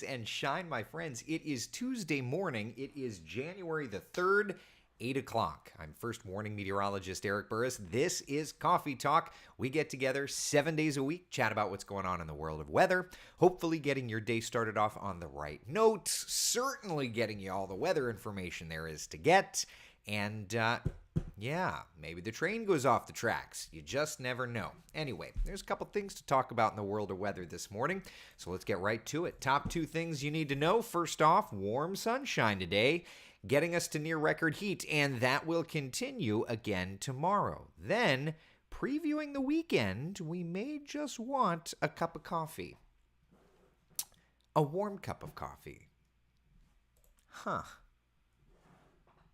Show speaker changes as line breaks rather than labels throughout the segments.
And shine, my friends. It is Tuesday morning. It is January the 3rd, 8 o'clock. I'm first warning meteorologist Eric Burris. This is Coffee Talk. We get together 7 days a week, chat about what's going on in the world of weather, hopefully getting your day started off on the right note, certainly getting you all the weather information there is to get, and yeah, maybe the train goes off the tracks. You just never know. Anyway, there's a couple things to talk about in the world of weather this morning, so let's get right to it. Top two things you need to know. First off, warm sunshine today, getting us to near record heat, and that will continue again tomorrow. Then, previewing the weekend, we may just want a cup of coffee. A warm cup of coffee. Huh.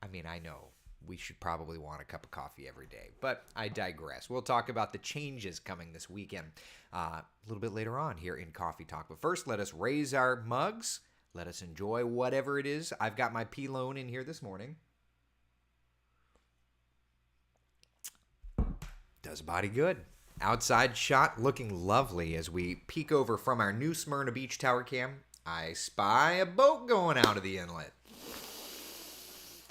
I mean, I know we should probably want a cup of coffee every day, but I digress. We'll talk about the changes coming this weekend a little bit later on here in Coffee Talk. But first, let us raise our mugs. Let us enjoy whatever it is. I've got my P-Lone in here this morning. Does body good. Outside shot looking lovely as we peek over from our new Smyrna Beach tower cam. I spy a boat going out of the inlet.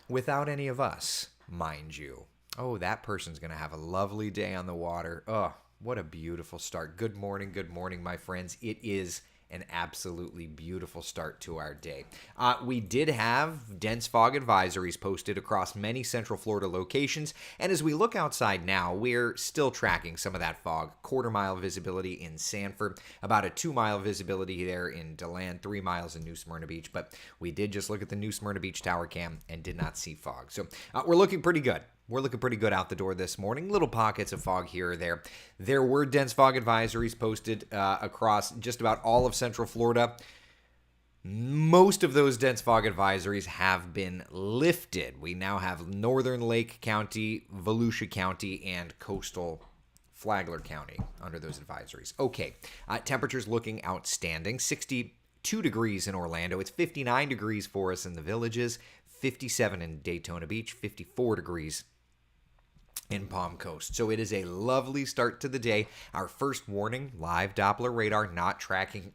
Without any of us, mind you. Oh, that person's going to have a lovely day on the water. Oh, what a beautiful start. Good morning, my friends. It is an absolutely beautiful start to our day. We did have dense fog advisories posted across many central Florida locations, and as we look outside now, we're still tracking some of that fog. Quarter-mile visibility in Sanford, about a 2-mile visibility there in DeLand, 3 miles in New Smyrna Beach, but we did just look at the New Smyrna Beach tower cam and did not see fog. So we're looking pretty good. We're looking pretty good out the door this morning. Little pockets of fog here or there. There were dense fog advisories posted across just about all of Central Florida. Most of those dense fog advisories have been lifted. We now have Northern Lake County, Volusia County, and coastal Flagler County under those advisories. Okay, temperatures looking outstanding. 62 degrees in Orlando. It's 59 degrees for us in the Villages. 57 in Daytona Beach. 54 degrees in Palm Coast. So it is a lovely start to the day. Our first warning, live Doppler radar, not tracking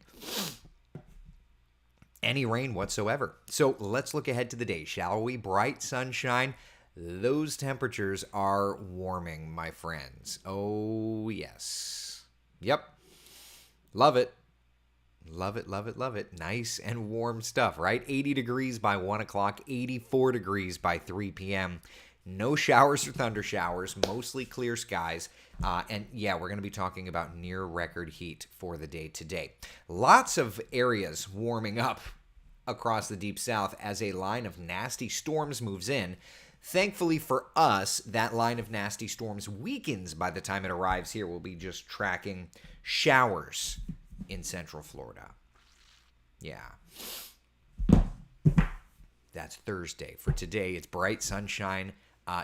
any rain whatsoever. So let's look ahead to the day, shall we? Bright sunshine. Those temperatures are warming, my friends. Oh, yes. Yep. Love it. Love it, love it, love it. Nice and warm stuff, right? 80 degrees by 1 o'clock, 84 degrees by 3 p.m. No showers or thunder showers, mostly clear skies. And yeah, we're going to be talking about near record heat for the day today. Lots of areas warming up across the Deep South as a line of nasty storms moves in. Thankfully for us, that line of nasty storms weakens by the time it arrives here. We'll be just tracking showers in Central Florida. Yeah. That's Thursday. For today, it's bright sunshine.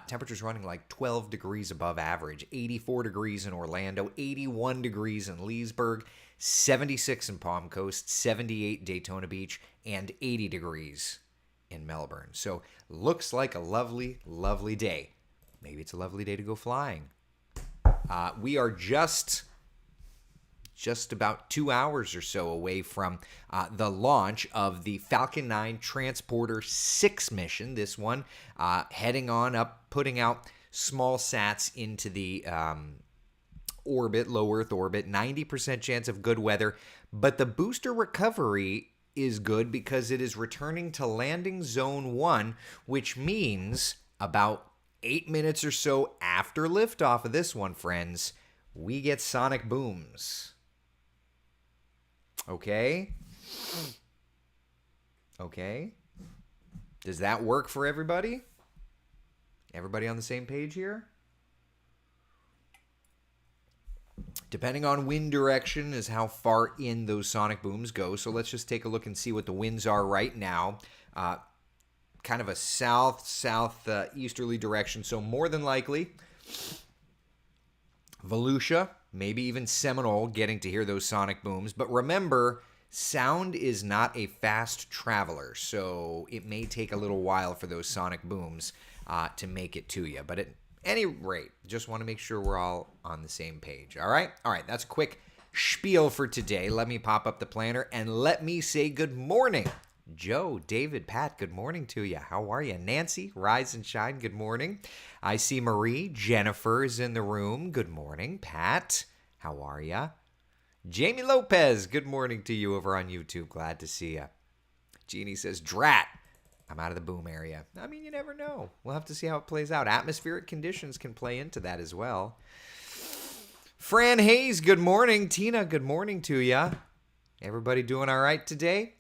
Temperatures running like 12 degrees above average. 84 degrees in Orlando, 81 degrees in Leesburg, 76 in Palm Coast, 78 Daytona Beach, and 80 degrees in Melbourne. So looks like a lovely, lovely day. Maybe it's a lovely day to go flying. We are just about 2 hours or so away from the launch of the Falcon 9 Transporter 6 mission. This one heading on up, putting out small sats into the orbit, low Earth orbit, 90% chance of good weather. But the booster recovery is good because it is returning to landing zone 1, which means about 8 minutes or so after liftoff of this one, friends, we get sonic booms. Okay? Okay? Does that work for everybody? Everybody on the same page here? Depending on wind direction is how far in those sonic booms go. So let's just take a look and see what the winds are right now. Kind of a south-south-easterly direction. So more than likely, Volusia, maybe even Seminole, getting to hear those sonic booms. But remember, sound is not a fast traveler, so it may take a little while for those sonic booms to make it to you. But at any rate, just want to make sure we're all on the same page. All right? All right, that's a quick spiel for today. Let me pop up the planner and let me say good morning. Joe, David, Pat, good morning to you. How are you? Nancy, rise and shine, good morning. I see Marie. Jennifer is in the room. Good morning. Pat, how are you? Jamie Lopez, good morning to you over on YouTube. Glad to see you. Jeannie says, drat. I'm out of the boom area. I mean, you never know. We'll have to see how it plays out. Atmospheric conditions can play into that as well. Fran Hayes, good morning. Tina, good morning to you. Everybody doing all right today?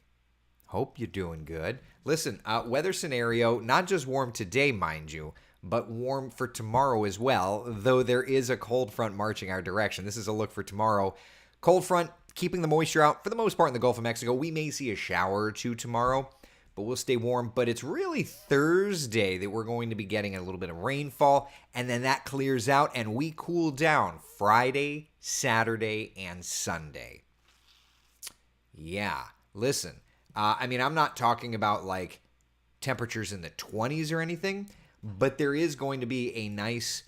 Hope you're doing good. Listen, weather scenario, not just warm today, mind you, but warm for tomorrow as well, though there is a cold front marching our direction. This is a look for tomorrow. Cold front keeping the moisture out for the most part in the Gulf of Mexico. We may see a shower or two tomorrow, but we'll stay warm. But it's really Thursday that we're going to be getting a little bit of rainfall, and then that clears out and we cool down Friday, Saturday, and Sunday. Yeah, listen. I'm not talking about like temperatures in the 20s or anything, but there is going to be a nice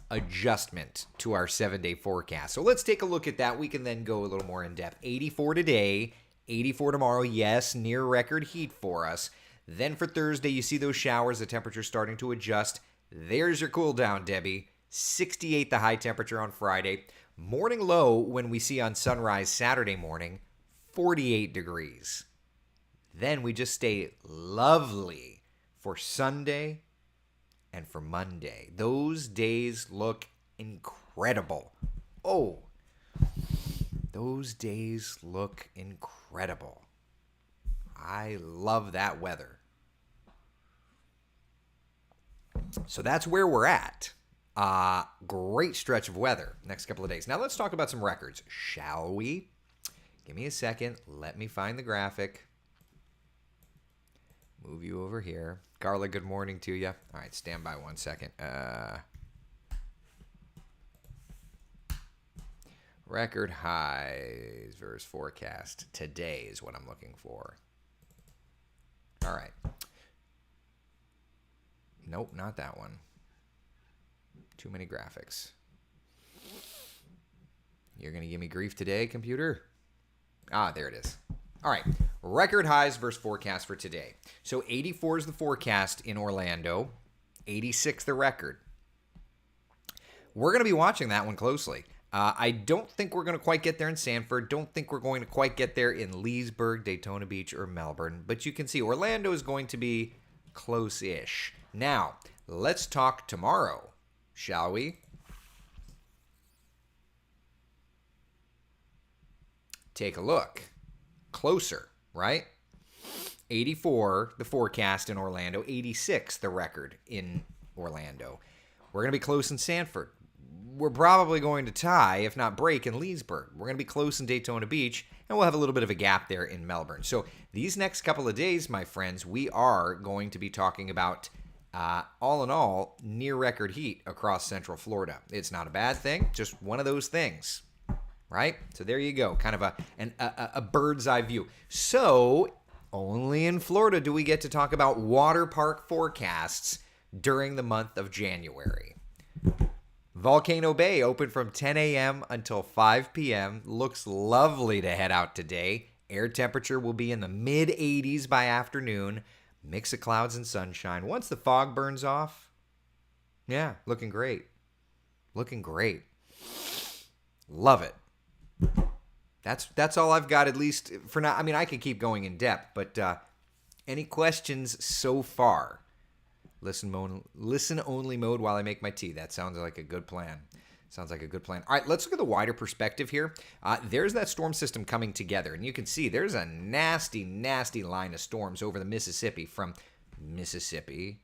adjustment to our 7-day forecast. So let's take a look at that. We can then go a little more in depth. 84 today, 84 tomorrow. Yes, near record heat for us. Then for Thursday, you see those showers, the temperature starting to adjust. There's your cool down, Debbie. 68 the high temperature on Friday. Morning low when we see on sunrise Saturday morning, 48 degrees. Then we just stay lovely for Sunday and for Monday. Those days look incredible. Oh, those days look incredible. I love that weather. So that's where we're at. Great stretch of weather next couple of days. Now let's talk about some records, shall we? Give me a second. Let me find the graphic. Move you over here. Carla, good morning to you. All right, stand by 1 second. Record highs versus forecast. Today is what I'm looking for. All right. Nope, not that one. Too many graphics. You're going to give me grief today, computer? There it is. All right, record highs versus forecast for today. So 84 is the forecast in Orlando, 86 the record. We're going to be watching that one closely. I don't think we're going to quite get there in Sanford. Don't think we're going to quite get there in Leesburg, Daytona Beach, or Melbourne. But you can see Orlando is going to be close-ish. Now, let's talk tomorrow, shall we? Take a look. Closer, right? 84, the forecast in Orlando. 86, the record in Orlando. We're going to be close in Sanford. We're probably going to tie, if not break, in Leesburg. We're going to be close in Daytona Beach, and we'll have a little bit of a gap there in Melbourne. So these next couple of days, my friends, we are going to be talking about, all in all, near record heat across Central Florida. It's not a bad thing, just one of those things. Right? So there you go. Kind of a bird's eye view. So only in Florida do we get to talk about water park forecasts during the month of January. Volcano Bay open from 10 a.m. until 5 p.m. Looks lovely to head out today. Air temperature will be in the mid-80s by afternoon. Mix of clouds and sunshine. Once the fog burns off, yeah, looking great. Looking great. Love it. That's all I've got, at least for now. I mean, I could keep going in depth, but any questions so far? Listen only mode while I make my tea. That sounds like a good plan. Sounds like a good plan. All right, let's look at the wider perspective here. There's that storm system coming together, and you can see there's a nasty, nasty line of storms over the Mississippi from Mississippi,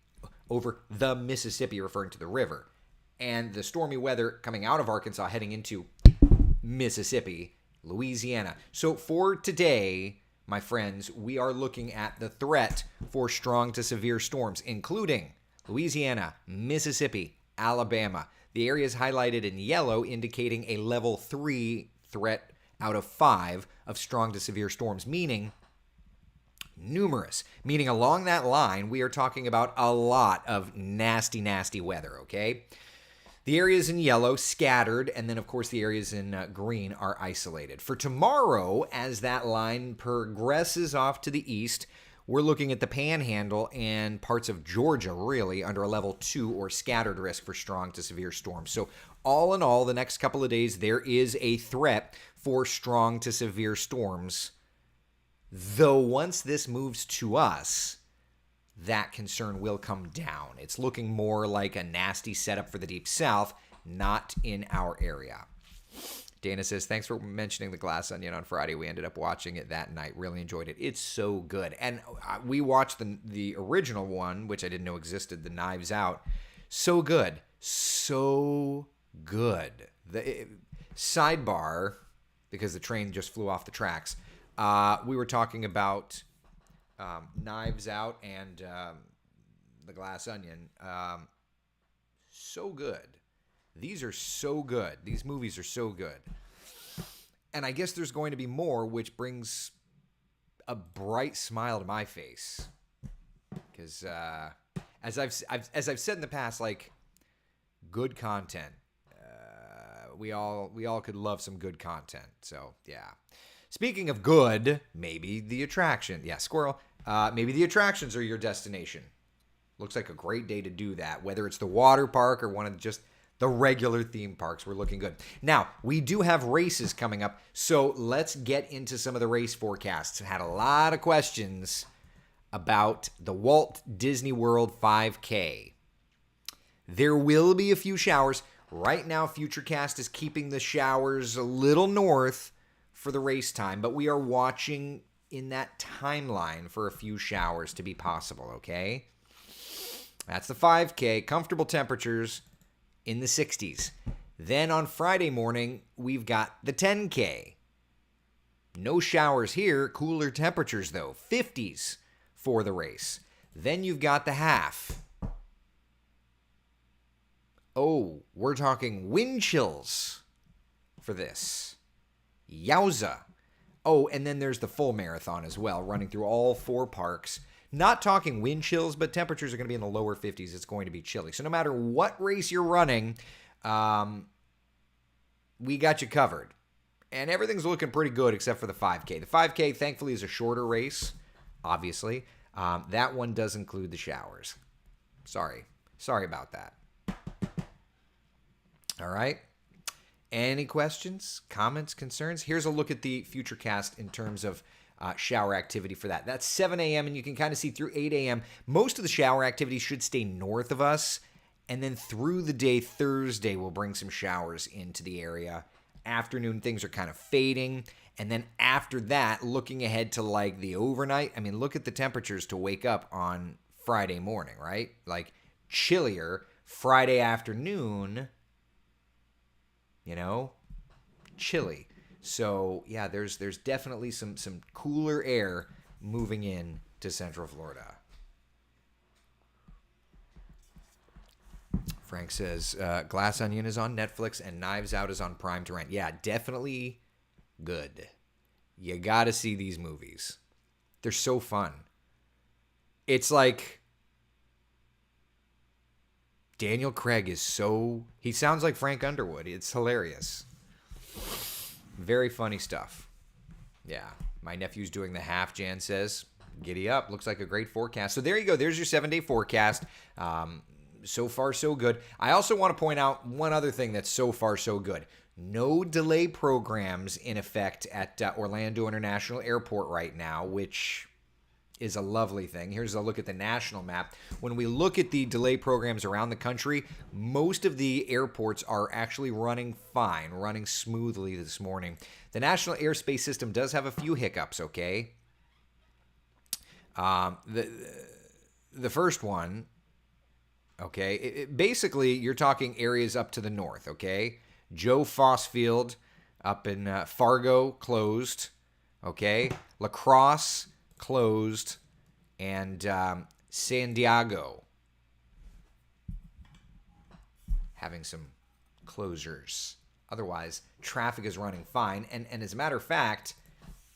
over the Mississippi, referring to the river, and the stormy weather coming out of Arkansas heading into Mississippi, Louisiana. So for today, my friends, we are looking at the threat for strong to severe storms, including Louisiana, Mississippi, Alabama. The areas highlighted in yellow indicating a level 3 threat out of 5 of strong to severe storms, meaning numerous. Meaning along that line, we are talking about a lot of nasty, nasty weather, okay? The areas in yellow, scattered, and then, of course, the areas in green are isolated. For tomorrow, as that line progresses off to the east, we're looking at the Panhandle and parts of Georgia, really, under a level 2 or scattered risk for strong to severe storms. So all in all, the next couple of days, there is a threat for strong to severe storms. Though once this moves to us, that concern will come down. It's looking more like a nasty setup for the deep south, not in our area. Dana says, thanks for mentioning The Glass Onion on Friday. We ended up watching it that night. Really enjoyed it. It's so good. And we watched the original one, which I didn't know existed, the Knives Out. So good. So good. Sidebar, because the train just flew off the tracks, we were talking about Knives Out and The Glass Onion. So good. These are so good. These movies are so good. And I guess there's going to be more, which brings a bright smile to my face. Because as I've said in the past, like, good content. We all could love some good content. So, yeah. Speaking of good, maybe the attraction. Yeah, squirrel. Maybe the attractions are your destination. Looks like a great day to do that. Whether it's the water park or one of just the regular theme parks, we're looking good. Now, we do have races coming up, so let's get into some of the race forecasts. I had a lot of questions about the Walt Disney World 5K. There will be a few showers. Right now, Futurecast is keeping the showers a little north for the race time, but we are watching in that timeline for a few showers to be possible, okay? That's the 5K. Comfortable temperatures in the 60s. Then on Friday morning, we've got the 10K. No showers here, cooler temperatures though, 50s for the race. Then you've got the half. Oh, we're talking wind chills for this. Yowza. Oh, and then there's the full marathon as well, running through all 4 parks. Not talking wind chills, but temperatures are going to be in the lower 50s. It's going to be chilly. So no matter what race you're running, we got you covered. And everything's looking pretty good except for the 5K. The 5K, thankfully, is a shorter race, obviously. That one does include the showers. Sorry about that. All right. Any questions, comments, concerns? Here's a look at the Futurecast in terms of shower activity for that. That's 7 a.m. and you can kind of see through 8 a.m. Most of the shower activity should stay north of us. And then through the day, Thursday, we'll bring some showers into the area. Afternoon, things are kind of fading. And then after that, looking ahead to like the overnight, I mean, look at the temperatures to wake up on Friday morning, right? Like chillier. Friday afternoon, chilly. So, yeah, there's definitely some cooler air moving in to Central Florida. Frank says, Glass Onion is on Netflix and Knives Out is on Prime to rent. Yeah, definitely good. You got to see these movies. They're so fun. It's like Daniel Craig he sounds like Frank Underwood. It's hilarious. Very funny stuff. Yeah. My nephew's doing the half, Jan says. Giddy up. Looks like a great forecast. So there you go. There's your 7-day forecast. So far, so good. I also want to point out one other thing that's so far, so good. No delay programs in effect at Orlando International Airport right now, which is a lovely thing. Here's a look at the national map. When we look at the delay programs around the country, most of the airports are actually running fine, running smoothly this morning. The National Airspace System does have a few hiccups, okay? The first one, okay, basically you're talking areas up to the north, okay? Joe Foss Field up in Fargo closed, okay? La Crosse closed, and San Diego having some closures. Otherwise, traffic is running fine. And as a matter of fact,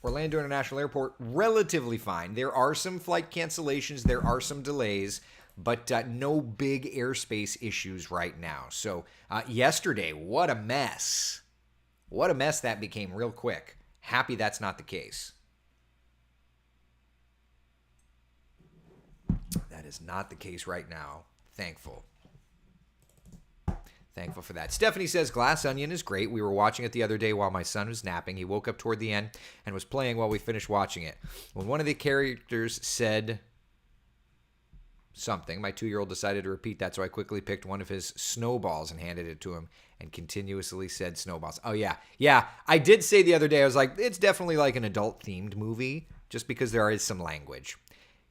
Orlando International Airport, relatively fine. There are some flight cancellations. There are some delays. but no big airspace issues right now. So yesterday, what a mess. What a mess that became real quick. Happy that's not the case. That is not the case right now. Thankful. Thankful for that. Stephanie says Glass Onion is great. We were watching it the other day while my son was napping. He woke up toward the end and was playing while we finished watching it. When one of the characters said something, my 2-year-old decided to repeat that, so I quickly picked one of his snowballs and handed it to him and continuously said snowballs. Oh, yeah. Yeah, I did say the other day, I was like, it's definitely like an adult-themed movie just because there is some language.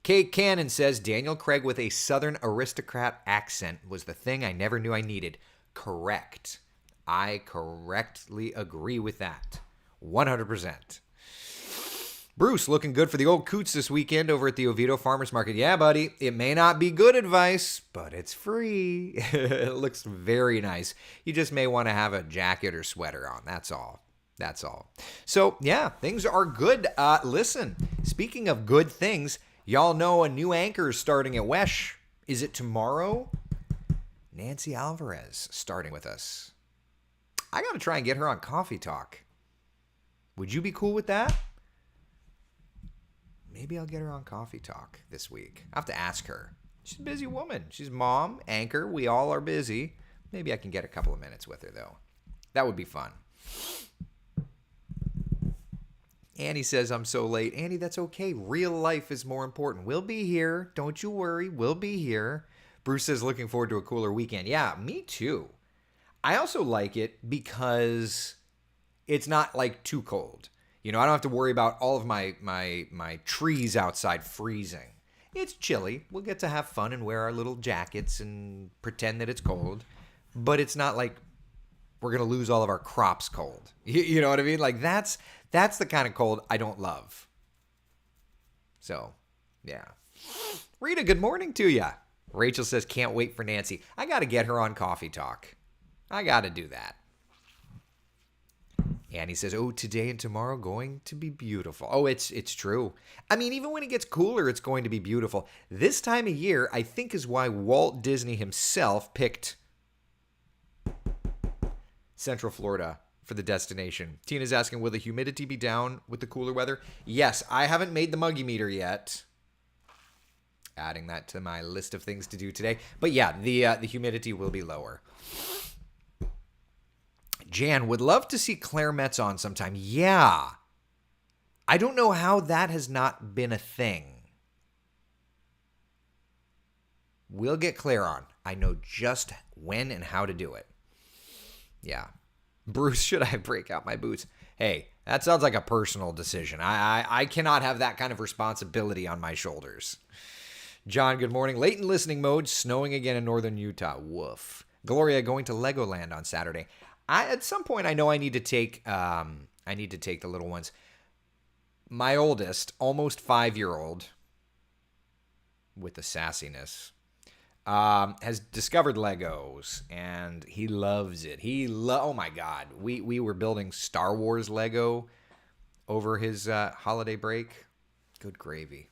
Kay Cannon says Daniel Craig with a Southern aristocrat accent was the thing I never knew I needed. Correct. I correctly agree with that. 100%. Bruce, looking good for the old coots this weekend over at the Oviedo Farmers Market. Yeah, buddy, it may not be good advice, but it's free. It looks very nice. You just may want to have a jacket or sweater on. That's all. That's all. So, yeah, things are good. Listen, speaking of good things, y'all know a new anchor is starting at WESH. Is it tomorrow? Nancy Alvarez starting with us. I got to try and get her on Coffee Talk. Would you be cool with that? Maybe I'll get her on Coffee Talk this week. I have to ask her. She's a busy woman. She's mom, anchor. We all are busy. Maybe I can get a couple of minutes with her, though. That would be fun. Annie says, I'm so late. Annie, that's okay. Real life is more important. We'll be here. Don't you worry. We'll be here. Bruce says, looking forward to a cooler weekend. Yeah, me too. I also like it because it's not like too cold. You know, I don't have to worry about all of my trees outside freezing. It's chilly. We'll get to have fun and wear our little jackets and pretend that it's cold. But it's not like we're going to lose all of our crops cold. You know what I mean? Like that's the kind of cold I don't love. So, yeah. Rita, good morning to you. Rachel says, can't wait for Nancy. I got to get her on Coffee Talk. I got to do that. Annie says, oh, today and tomorrow going to be beautiful. Oh, it's true. I mean, even when it gets cooler, it's going to be beautiful. This time of year, I think, is why Walt Disney himself picked Central Florida for the destination. Tina's asking, will the humidity be down with the cooler weather? Yes, I haven't made the muggy meter yet. Adding that to my list of things to do today. But yeah, the humidity will be lower. Jan, would love to see Claire Metz on sometime. Yeah. I don't know how that has not been a thing. We'll get Claire on. I know just when and how to do it. Yeah. Bruce, should I break out my boots? Hey, that sounds like a personal decision. I cannot have that kind of responsibility on my shoulders. John, good morning. Late in listening mode, snowing again in northern Utah. Woof. Gloria, going to Legoland on Saturday. At some point, I know I need to take the little ones. My oldest, almost 5-year-old, with the sassiness, has discovered Legos, and he loves it. Oh my God, we were building Star Wars Lego over his holiday break. Good gravy.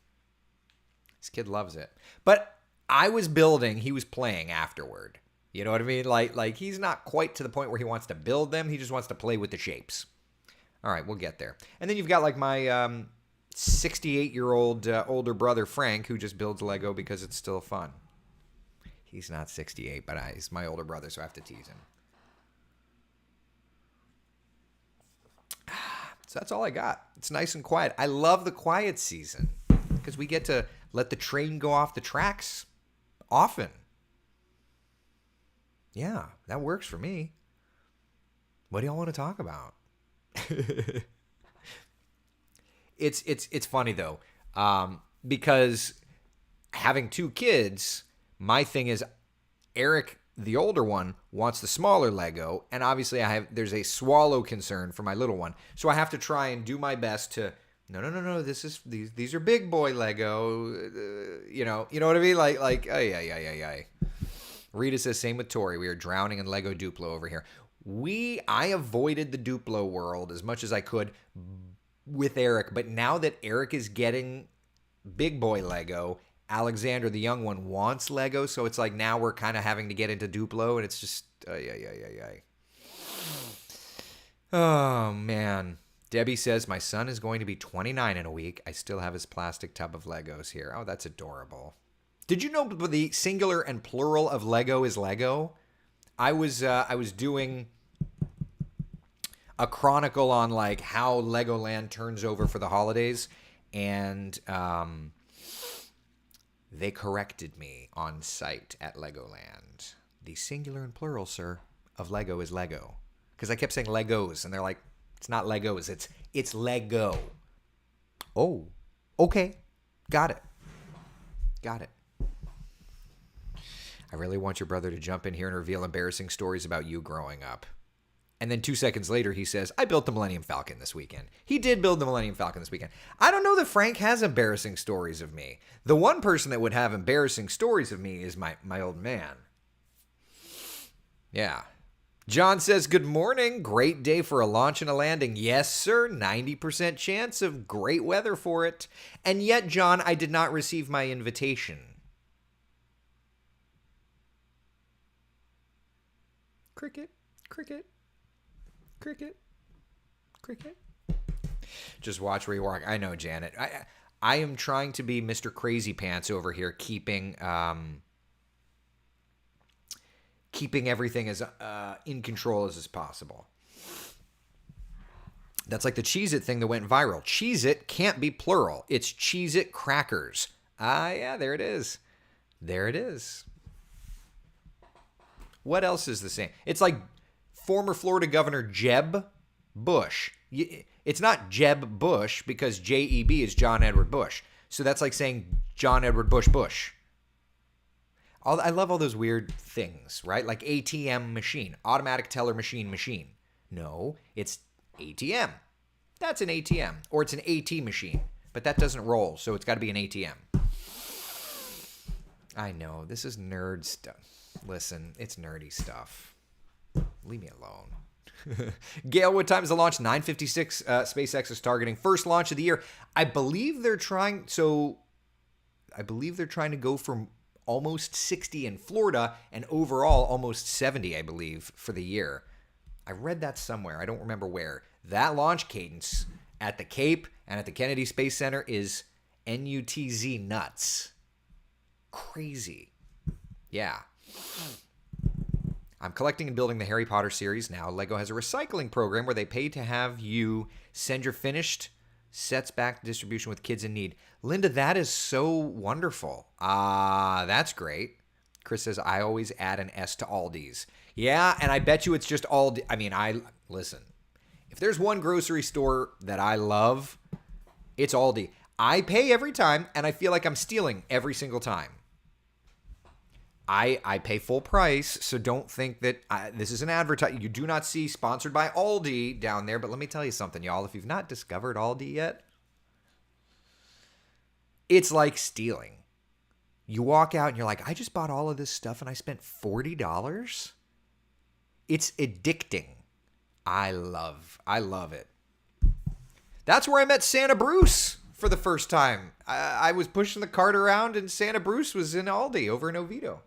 This kid loves it. But I was building, he was playing afterward. You know what I mean? Like he's not quite to the point where he wants to build them. He just wants to play with the shapes. All right, we'll get there. And then you've got like my 68-year-old older brother, Frank, who just builds Lego because it's still fun. He's not 68, but he's my older brother, so I have to tease him. So that's all I got. It's nice and quiet. I love the quiet season because we get to let the train go off the tracks often. Yeah, that works for me. What do y'all want to talk about? It's funny though, because having 2 kids, my thing is Eric, the older one, wants the smaller Lego, and obviously there's a swallow concern for my little one, so I have to try and do my best to no. These are big boy Lego, you know what I mean? Like ay. Rita says same with Tori. We are drowning in Lego Duplo over here. I avoided the Duplo world as much as I could with Eric, but now that Eric is getting big boy Lego Alexander, the young one, wants Lego, so it's like now we're kind of having to get into Duplo, and it's just, oh, man. Debbie says, my son is going to be 29 in a week. I still have his plastic tub of Legos here. Oh, that's adorable. Did you know the singular and plural of Lego is Lego? I was doing a chronicle on like how Legoland turns over for the holidays, and they corrected me on site at Legoland. The singular and plural, sir, of Lego is Lego. Because I kept saying Legos, and they're like, it's not Legos, it's Lego. Oh, okay. Got it. I really want your brother to jump in here and reveal embarrassing stories about you growing up. And then 2 seconds later, he says, I built the Millennium Falcon this weekend. He did build the Millennium Falcon this weekend. I don't know that Frank has embarrassing stories of me. The one person that would have embarrassing stories of me is my old man. Yeah. John says, good morning. Great day for a launch and a landing. Yes, sir. 90% chance of great weather for it. And yet, John, I did not receive my invitation. Cricket. Just watch where you walk. I know, Janet. I am trying to be Mr. Crazy Pants over here, keeping everything as in control as possible. That's like the Cheez-It thing that went viral. Cheez-It can't be plural. It's Cheez-It crackers. Yeah, there it is. What else is the same? It's like former Florida Governor Jeb Bush. It's not Jeb Bush because J-E-B is John Edward Bush. So that's like saying John Edward Bush. I love all those weird things, right? Like ATM machine, automatic teller machine. No, it's ATM. That's an ATM. Or it's an AT machine. But that doesn't roll, so it's got to be an ATM. I know, this is nerd stuff. Listen, it's nerdy stuff. Leave me alone. Gail, what time is the launch? 9:56. SpaceX is targeting first launch of the year. I believe they're trying to go from almost 60 in Florida and overall almost 70, I believe, for the year. I read that somewhere. I don't remember where. That launch cadence at the Cape and at the Kennedy Space Center is NUTZ nuts. Crazy. Yeah. I'm collecting and building the Harry Potter series now. Lego has a recycling program where they pay to have you send your finished sets back to distribution with kids in need. Linda, that is so wonderful. That's great. Chris says, I always add an S to Aldi's. Yeah, and I bet you it's just Aldi. I mean, listen. If there's one grocery store that I love, it's Aldi. I pay every time, and I feel like I'm stealing every single time. I pay full price, so don't think that this is an advertisement. You do not see sponsored by Aldi down there, but let me tell you something, y'all. If you've not discovered Aldi yet, it's like stealing. You walk out and you're like, I just bought all of this stuff and I spent $40? It's addicting. I love it. That's where I met Santa Bruce for the first time. I was pushing the cart around and Santa Bruce was in Aldi over in Oviedo.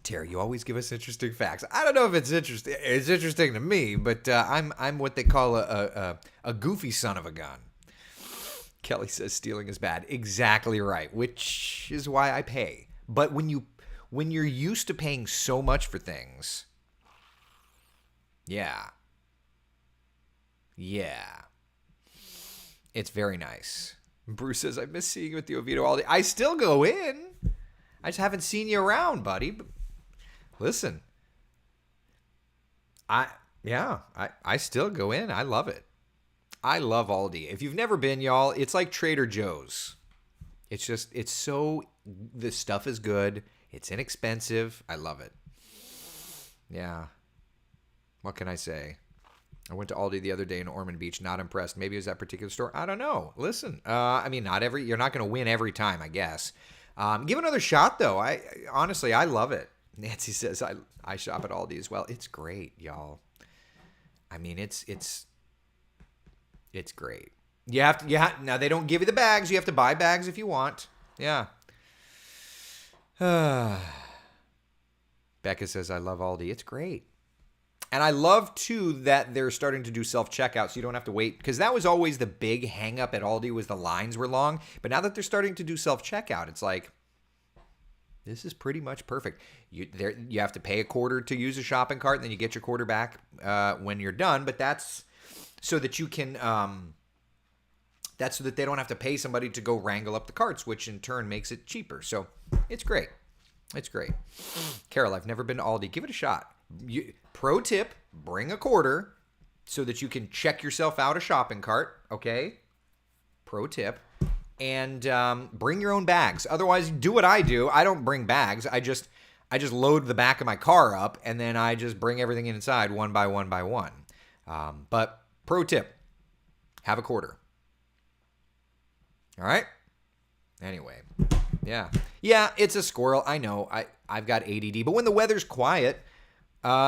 Terry, you always give us interesting facts. I don't know if it's interesting. It's interesting to me, but I'm what they call a goofy son of a gun. Kelly says stealing is bad. Exactly right, which is why I pay. But when you're used to paying so much for things, yeah, it's very nice. Bruce says, I miss seeing you at the Oviedo Aldi. I still go in. I just haven't seen you around, buddy. Listen, I still go in. I love it. I love Aldi. If you've never been, y'all, it's like Trader Joe's. The stuff is good. It's inexpensive. I love it. Yeah. What can I say? I went to Aldi the other day in Ormond Beach. Not impressed. Maybe it was that particular store. I don't know. Listen, you're not going to win every time, I guess. Give another shot, though. I honestly love it. Nancy says, I shop at Aldi as well. It's great, y'all. I mean, it's great. You have to. Now they don't give you the bags. You have to buy bags if you want. Yeah. Becca says, I love Aldi. It's great. And I love, too, that they're starting to do self-checkout so you don't have to wait. Because that was always the big hang-up at Aldi was the lines were long. But now that they're starting to do self-checkout, it's like, this is pretty much perfect. You have to pay a quarter to use a shopping cart, and then you get your quarter back when you're done. But that's so that you can... that's so that they don't have to pay somebody to go wrangle up the carts, which in turn makes it cheaper. So it's great. It's great. Carol, I've never been to Aldi. Give it a shot. Pro tip, bring a quarter so that you can check yourself out a shopping cart, okay? Pro tip. And bring your own bags. Otherwise, do what I do. I don't bring bags. I just load the back of my car up, and then I just bring everything inside one by one by one. But pro tip, have a quarter. All right? Anyway, yeah. Yeah, it's a squirrel. I know. I've got ADD. But when the weather's quiet,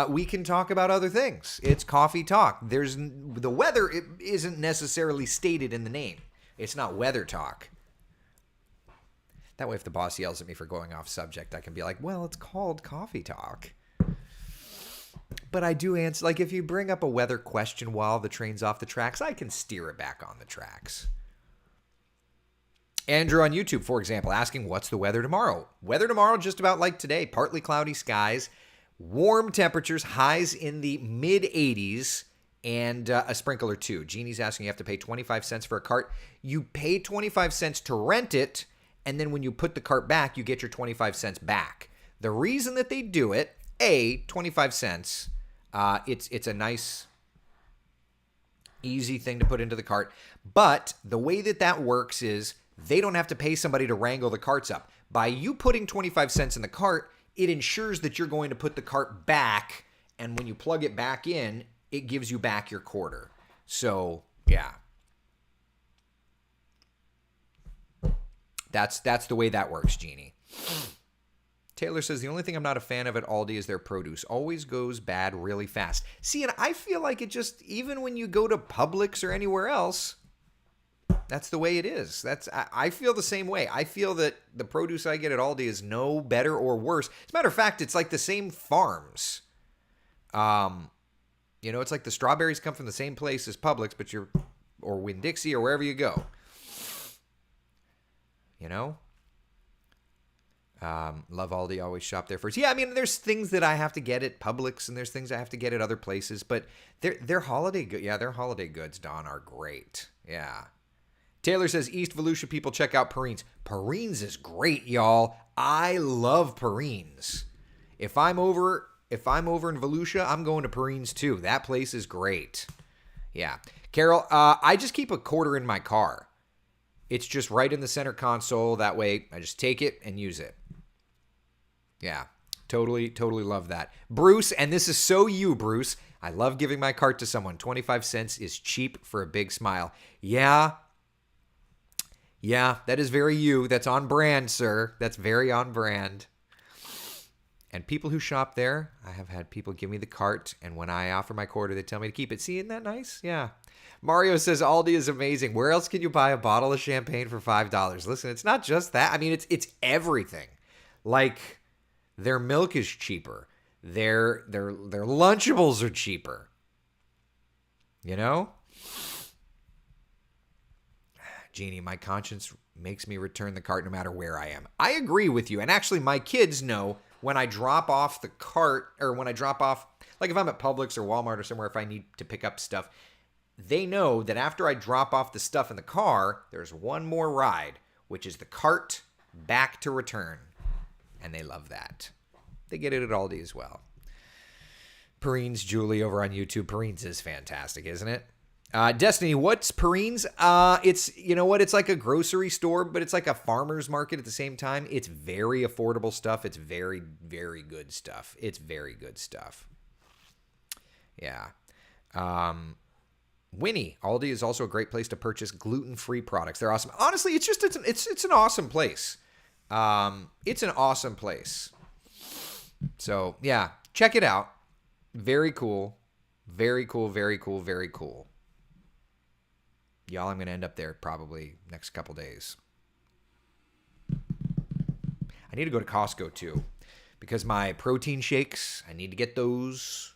we can talk about other things. It's coffee talk. The weather isn't necessarily stated in the name. It's not weather talk. That way, if the boss yells at me for going off subject, I can be like, well, it's called coffee talk. But I do answer, like if you bring up a weather question while the train's off the tracks, I can steer it back on the tracks. Andrew on YouTube, for example, asking, what's the weather tomorrow? Weather tomorrow, just about like today. Partly cloudy skies, warm temperatures, highs in the mid-80s, and a sprinkle or two. Jeannie's asking, you have to pay 25 cents for a cart. You pay 25 cents to rent it, and then when you put the cart back, you get your 25 cents back. The reason that they do it, 25 cents, it's a nice, easy thing to put into the cart. But the way that works is they don't have to pay somebody to wrangle the carts up. By you putting 25 cents in the cart, it ensures that you're going to put the cart back, and when you plug it back in, it gives you back your quarter. So, yeah. That's the way that works, Jeannie. Taylor says, the only thing I'm not a fan of at Aldi is their produce. Always goes bad really fast. See, and I feel like it just, even when you go to Publix or anywhere else, that's the way it is. I feel the same way. I feel that the produce I get at Aldi is no better or worse. As a matter of fact, it's like the same farms. It's like the strawberries come from the same place as Publix, or Winn-Dixie or wherever you go. Love Aldi, always shop there first. Yeah, I mean, there's things that I have to get at Publix, and there's things I have to get at other places, but their holiday goods, their holiday goods, Don, are great. Yeah. Taylor says, East Volusia people check out Perrines. Perrines is great, y'all. I love Perrines. If I'm over in Volusia, I'm going to Perrines too. That place is great. Yeah. Carol, I just keep a quarter in my car. It's just right in the center console. That way I just take it and use it. Yeah. Totally love that. Bruce, and this is so you, Bruce. I love giving my cart to someone. 25 cents is cheap for a big smile. Yeah, that is very you. That's on brand, sir. That's very on brand. And people who shop there, I have had people give me the cart, and when I offer my quarter, they tell me to keep it. See, isn't that nice? Yeah. Mario says Aldi is amazing. Where else can you buy a bottle of champagne for $5? Listen, it's not just that. I mean, it's everything. Like, their milk is cheaper. Their Lunchables are cheaper. Jeannie, my conscience makes me return the cart no matter where I am. I agree with you. And actually, my kids know when I drop off the cart, or when I drop off, like if I'm at Publix or Walmart or somewhere, if I need to pick up stuff, they know that after I drop off the stuff in the car, there's one more ride, which is the cart back to return. And they love that. They get it at Aldi as well. Perrines Julie over on YouTube. Perrines is fantastic, isn't it? Destiny, what's Perrines? It's, it's like a grocery store, but it's like a farmer's market at the same time. It's very affordable stuff. It's very, very good stuff. It's very good stuff. Yeah. Winnie, Aldi is also a great place to purchase gluten-free products. They're awesome. Honestly, it's an awesome place. It's an awesome place. So, yeah, check it out. Very cool. Very cool, very cool, very cool. Y'all, I'm going to end up there probably next couple days. I need to go to Costco too, because my protein shakes, I need to get those.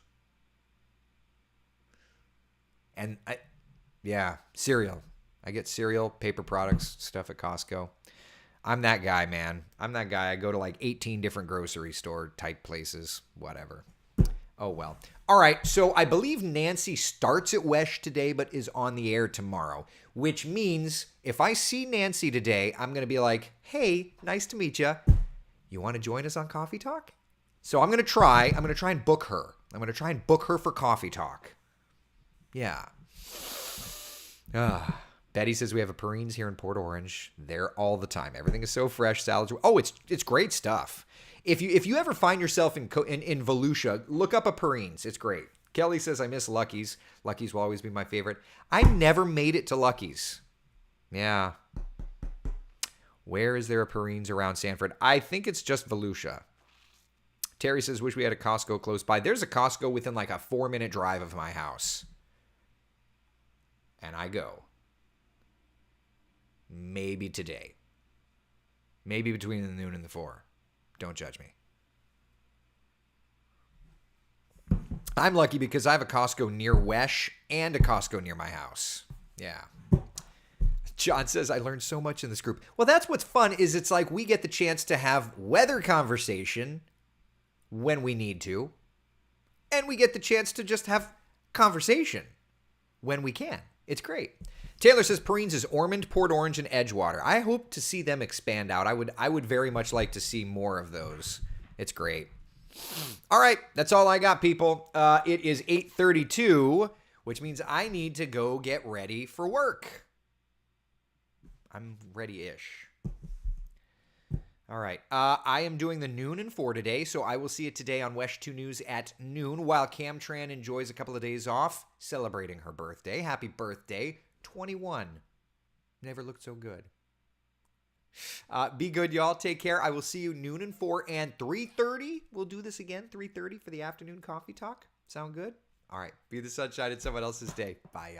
And cereal. I get cereal, paper products, stuff at Costco. I'm that guy, man. I'm that guy. I go to like 18 different grocery store type places, whatever. Oh, well. All right, so I believe Nancy starts at Wesh today but is on the air tomorrow, which means if I see Nancy today, I'm going to be like, hey, nice to meet you. You want to join us on Coffee Talk? So I'm going to try and book her. I'm going to try and book her for Coffee Talk. Yeah. Betty says we have a Perrines here in Port Orange. There all the time. Everything is so fresh. Salads. Oh, it's great stuff. If you ever find yourself in Volusia, look up a Perrines. It's great. Kelly says I miss Lucky's. Lucky's will always be my favorite. I never made it to Lucky's. Yeah. Where is there a Perrines around Sanford? I think it's just Volusia. Terry says wish we had a Costco close by. There's a Costco within like a 4-minute drive of my house. And I go. Maybe today. Maybe between the noon and the 4. Don't judge me. I'm lucky because I have a Costco near Wesh and a Costco near my house. Yeah. John says I learned so much in this group. Well, that's what's fun is it's like we get the chance to have weather conversation when we need to. And we get the chance to just have conversation when we can. It's great. Taylor says Perrines is Ormond, Port Orange, and Edgewater. I hope to see them expand out. I would very much like to see more of those. It's great. All right, that's all I got, people. It is 8:32, which means I need to go get ready for work. I'm ready-ish. All right. I am doing the noon and 4 today, so I will see you today on Wesh 2 News at noon while Cam Tran enjoys a couple of days off celebrating her birthday. Happy birthday. 21. Never looked so good. Be good, y'all. Take care. I will see you noon and 4 and 3:30. We'll do this again, 3:30 for the afternoon coffee talk. Sound good? All right. Be the sunshine in someone else's day. Bye.